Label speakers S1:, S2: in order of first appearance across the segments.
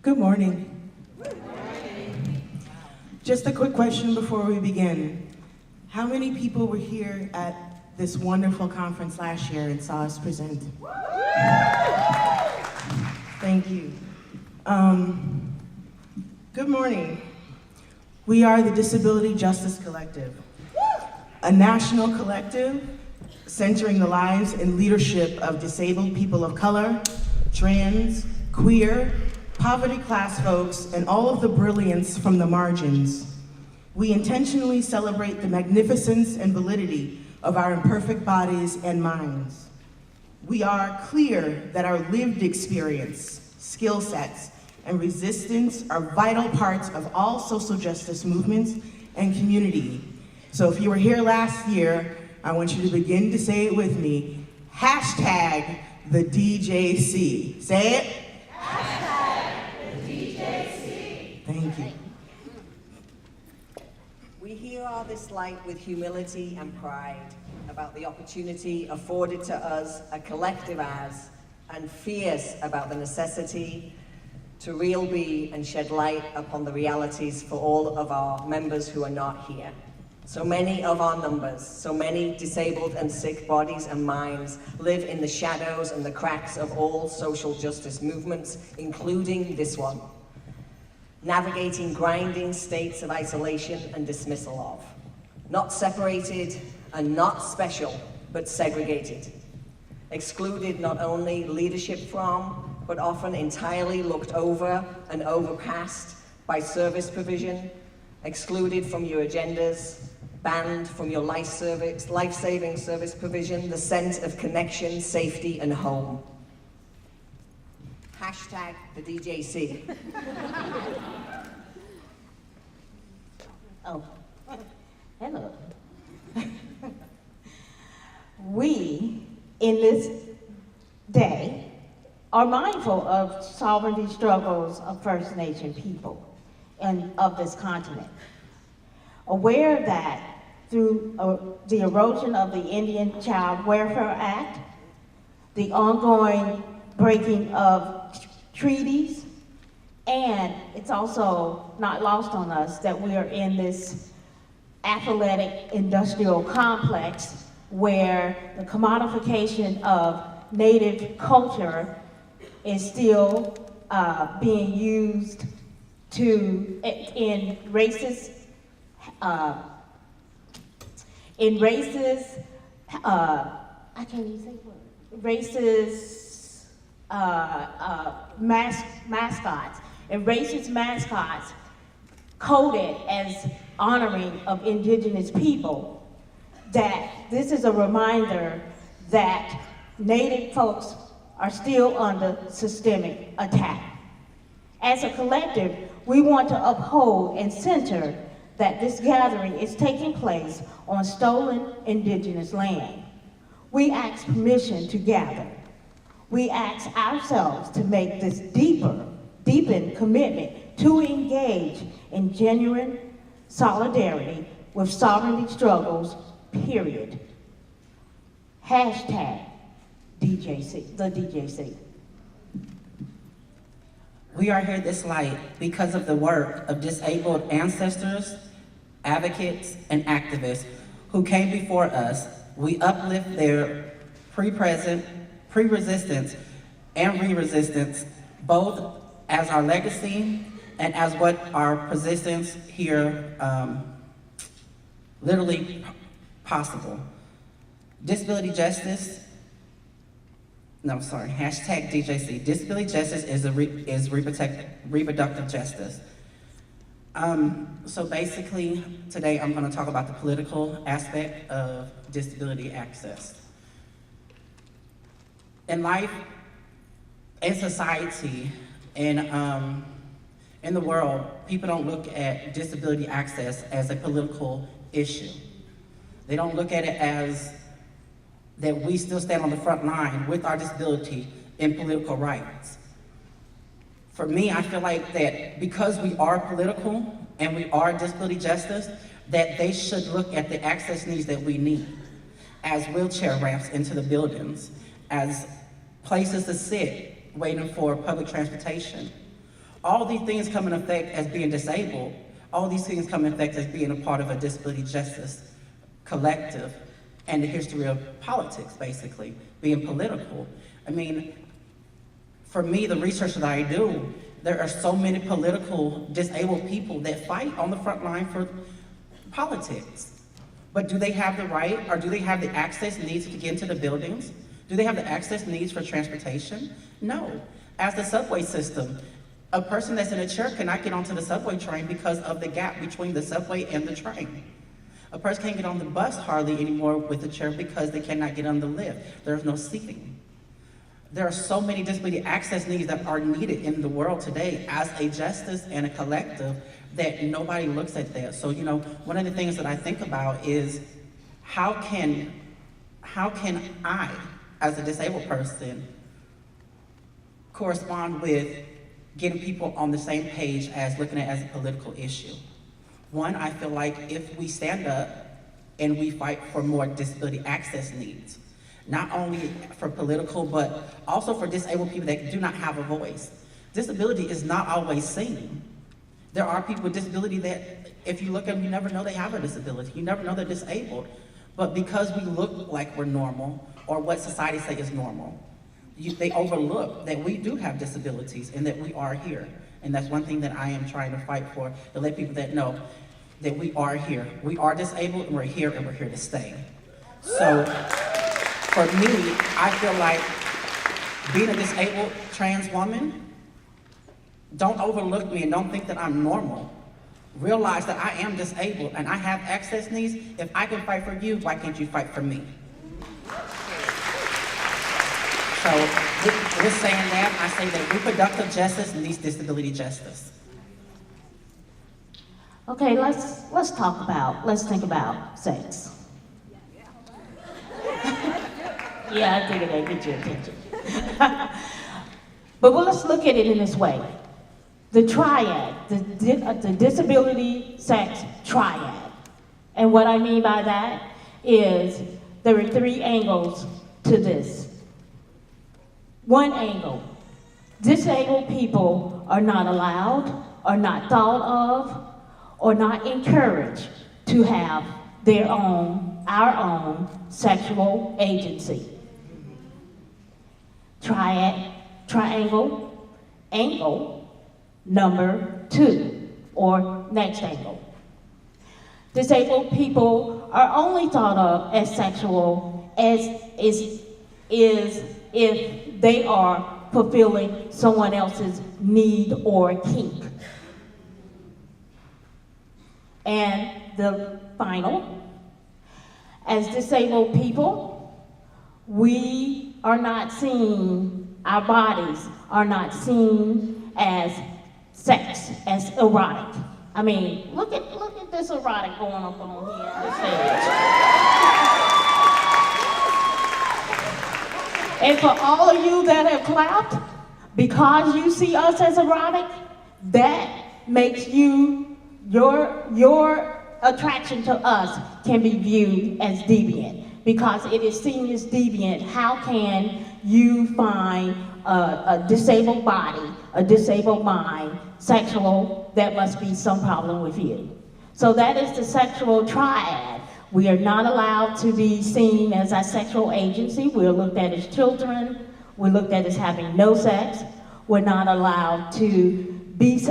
S1: Good morning. Just a quick question before we begin. How many people were here at this wonderful conference last year and saw us present? Thank you. Good morning. We are the Disability Justice Collective, a national collective centering the lives and leadership of disabled people of color, trans, queer, poverty class folks, and all of the brilliance from the margins. We intentionally celebrate the magnificence and validity of our imperfect bodies and minds. We are clear that our lived experience, skill sets, and resistance are vital parts of all social justice movements and community. So if you were here last year, I want you to begin to say it with me. Hashtag the DJC. Say it.
S2: Hashtag the DJC.
S1: Thank you.
S2: We hear all this light with humility and pride about the opportunity afforded to us, a collective as, and fierce about the necessity to real be and shed light upon the realities for all of our members who are not here. So many of our numbers, so many disabled and sick bodies and minds live in the shadows and the cracks of all social justice movements, including this one, navigating grinding states of isolation and dismissal of, not separated and not special, but segregated, excluded not only leadership from, but often entirely looked over and overpassed by service excluded from your agendas, banned from your life-saving service provision, the sense of connection, safety, and home. Hashtag the DJC.
S3: Oh, hello. We, in this day, are mindful of sovereignty struggles of First Nation people and of this continent. Aware that through the erosion of the Indian Child Welfare Act, the ongoing breaking of treaties, and it's also not lost on us that we are in this athletic industrial complex where the commodification of Native culture is still being used in racist, I can't even say what, racist mascots, and racist mascots coded as honoring of indigenous people, that this is a reminder that Native folks are still under systemic attack. As a collective, we want to uphold and center that this gathering is taking place on stolen indigenous land. We ask permission to gather. We ask ourselves to make this deepened commitment to engage in genuine solidarity with sovereignty struggles, period. Hashtag DJC, the DJC.
S4: We are here this light because of the work of disabled ancestors, advocates, and activists who came before us. We uplift their pre-resistance, and re-resistance, both as our legacy and as what our positions here literally possible. Disability justice, hashtag DJC. Disability justice is reproductive justice. So basically, today I'm going to talk about the political aspect of disability access. In life, in society, in the world, people don't look at disability access as a political issue. They don't look at it as that we still stand on the front line with our disability in political rights. For me, I feel like that because we are political and we are disability justice, that they should look at the access needs that we need as wheelchair ramps into the buildings, as places to sit waiting for public transportation, All these things come in effect as being disabled. All these things come in effect as being a part of a disability justice collective and the history of politics, basically, being political. I mean, for me, the research that I do, there are so many political disabled people that fight on the front line for politics. But do they have the right, or do they have the access needs to get into the buildings? Do they have the access needs for transportation? No. As the subway system, a person that's in a chair cannot get onto the subway train because of the gap between the subway and the train. A person can't get on the bus hardly anymore with a chair because they cannot get on the lift. There's no seating. There are so many disability access needs that are needed in the world today as a justice and a collective that nobody looks at that. So, you know, one of the things that I think about is how can I, as a disabled person, correspond with getting people on the same page as looking at it as a political issue. One, I feel like if we stand up and we fight for more disability access needs, not only for political, but also for disabled people that do not have a voice. Disability is not always seen. There are people with disability that, if you look at them, you never know they have a disability. You never know they're disabled. But because we look like we're normal, or what society says is normal, they overlook that we do have disabilities and that we are here. And that's one thing that I am trying to fight for, to let people that know that we are here. We are disabled, and we're here to stay. So, for me, I feel like being a disabled trans woman, don't overlook me and don't think that I'm normal. Realize that I am disabled and I have access needs. If I can fight for you, why can't you fight for me? So, with saying that, I say that reproductive justice needs disability justice.
S3: Okay, let's think about sex. Yeah, I figured that'd get your attention. But let's look at it in this way. The triad, the disability sex triad. And what I mean by that is there are 3 angles to this. One angle, disabled people are not allowed, are not thought of, or not encouraged to have our own sexual agency. Triangle, angle number 2, or next angle. Disabled people are only thought of as sexual is if they are fulfilling someone else's need or kink. And the final, as disabled people, we are not seen, our bodies are not seen as sex, as erotic. I mean, look at this erotic going up on here on the stage. And for all of you that have clapped, because you see us as erotic, that makes your attraction to us can be viewed as deviant, because it is seen as deviant. How can you find a disabled body, a disabled mind, sexual? That must be some problem with you. So that is the sexual triad. We are not allowed to be seen as our sexual agency. We're looked at as children. We're looked at as having no sex. We're not allowed to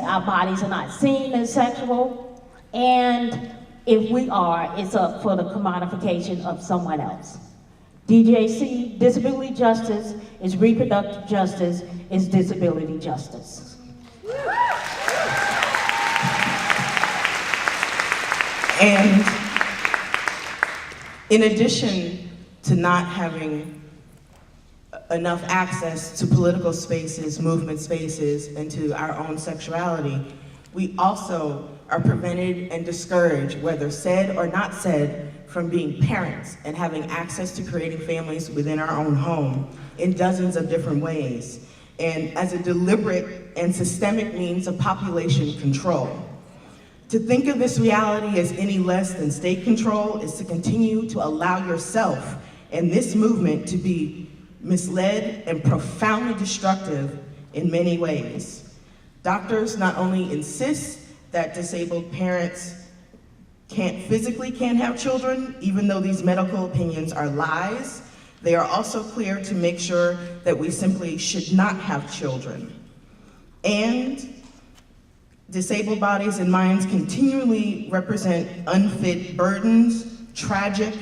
S3: our bodies are not seen as sexual. And if we are, it's up for the commodification of someone else. DJC, disability justice, is reproductive justice, is disability justice.
S1: And in addition to not having enough access to political spaces, movement spaces, and to our own sexuality, we also are prevented and discouraged, whether said or not said, from being parents and having access to creating families within our own home in dozens of different ways, and as a deliberate and systemic means of population control. To think of this reality as any less than state control is to continue to allow yourself and this movement to be misled and profoundly destructive in many ways. Doctors not only insist that disabled parents can't have children, even though these medical opinions are lies, they are also clear to make sure that we simply should not have children. And disabled bodies and minds continually represent unfit burdens, tragic,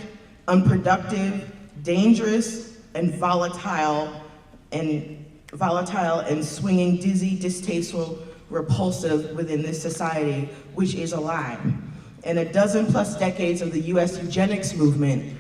S1: unproductive, dangerous, and volatile and swinging, dizzy, distasteful, repulsive within this society, which is a lie. And a dozen plus decades of the US eugenics movement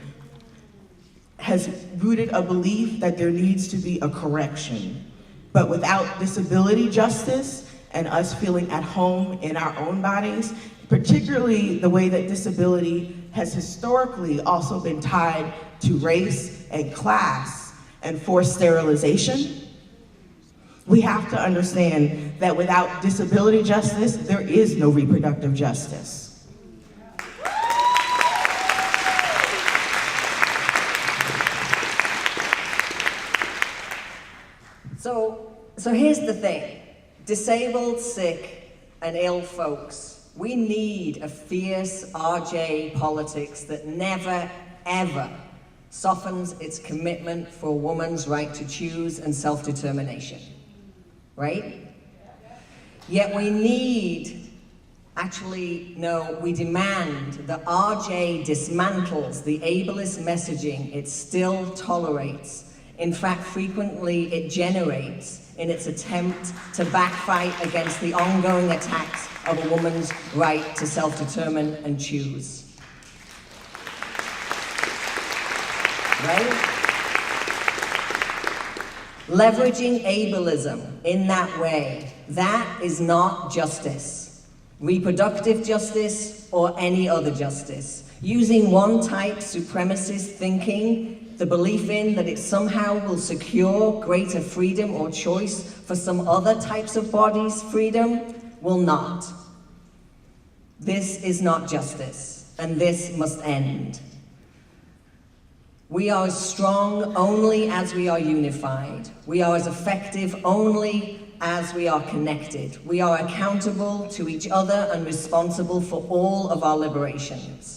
S1: has rooted a belief that there needs to be a correction. But without disability justice and us feeling at home in our own bodies, particularly the way that disability has historically also been tied to race and class and forced sterilization, we have to understand that without disability justice, there is no reproductive justice.
S2: So here's the thing. Disabled, sick, and ill folks, we need a fierce RJ politics that never, ever softens its commitment for a woman's right to choose and self-determination, right? Yet we demand that RJ dismantles the ableist messaging it still tolerates. In fact, frequently it generates in its attempt to backfight against the ongoing attacks of a woman's right to self-determine and choose. Right? Leveraging ableism in that way, that is not justice. Reproductive justice or any other justice. Using one-type supremacist thinking, the belief in that it somehow will secure greater freedom or choice for some other types of bodies' freedom, will not. This is not justice, and this must end. We are as strong only as we are unified. We are as effective only as we are connected. We are accountable to each other and responsible for all of our liberations.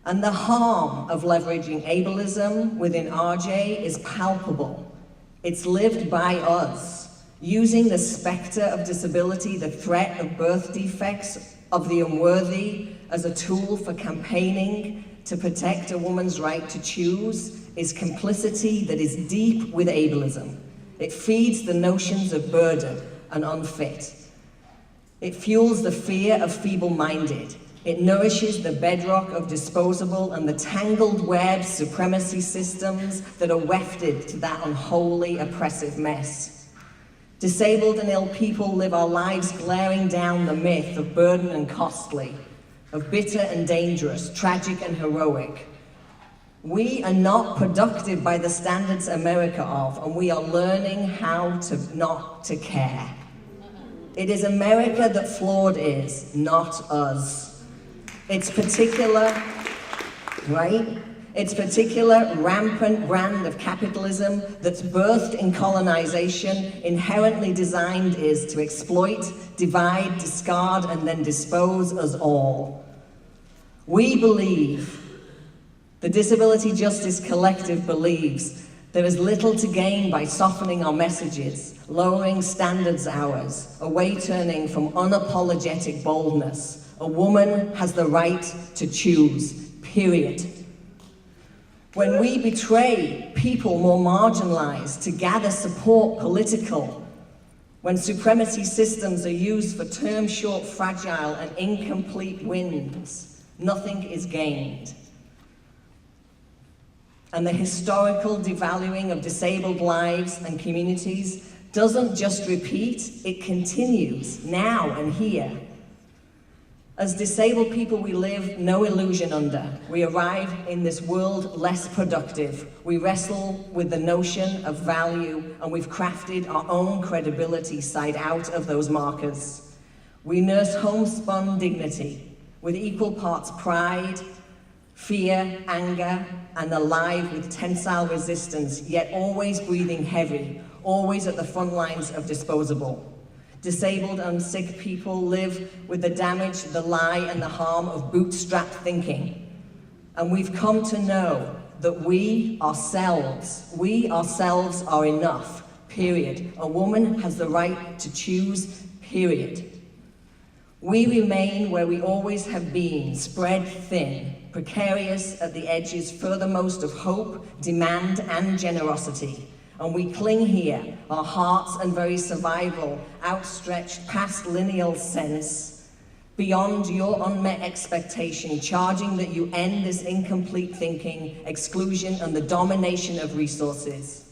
S2: And the harm of leveraging ableism within RJ is palpable. It's lived by us, using the specter of disability, the threat of birth defects, of the unworthy as a tool for campaigning to protect a woman's right to choose is complicity that is deep with ableism. It feeds the notions of burden and unfit. It fuels the fear of feeble-minded. It nourishes the bedrock of disposable and the tangled web supremacy systems that are wefted to that unholy, oppressive mess. Disabled and ill people live our lives glaring down the myth of burden and costly, of bitter and dangerous, tragic and heroic. We are not productive by the standards America of, and we are learning how to not to care. It is America that flawed is, not us. Its particular rampant brand of capitalism that's birthed in colonization, inherently designed is to exploit, divide, discard, and then dispose us all. We believe, the Disability Justice Collective believes, there is little to gain by softening our messages, lowering standards hours, away turning from unapologetic boldness. A woman has the right to choose, period. When we betray people more marginalized to gather support political, when supremacy systems are used for term-short, fragile, and incomplete wins, nothing is gained. And the historical devaluing of disabled lives and communities doesn't just repeat, it continues now and here. As disabled people, we live no illusion under. We arrive in this world less productive. We wrestle with the notion of value, and we've crafted our own credibility side out of those markers. We nurse homespun dignity with equal parts pride, fear, anger, and alive with tensile resistance, yet always breathing heavy, always at the front lines of disposable. Disabled and sick people live with the damage, the lie, and the harm of bootstrap thinking. And we've come to know that we ourselves are enough, period. A woman has the right to choose, period. We remain where we always have been, spread thin, precarious at the edges, furthermost of hope, demand, and generosity. And we cling here, our hearts and very survival outstretched past lineal sense, beyond your unmet expectation, charging that you end this incomplete thinking, exclusion, and the domination of resources.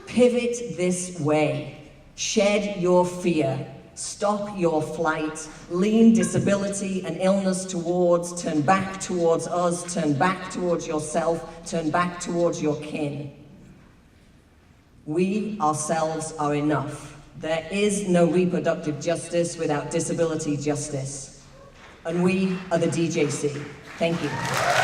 S2: Pivot this way. Shed your fear. Stop your flight. Lean disability and illness towards, turn back towards us, turn back towards yourself, turn back towards your kin. We ourselves are enough. There is no reproductive justice without disability justice. And we are the DJC. Thank you.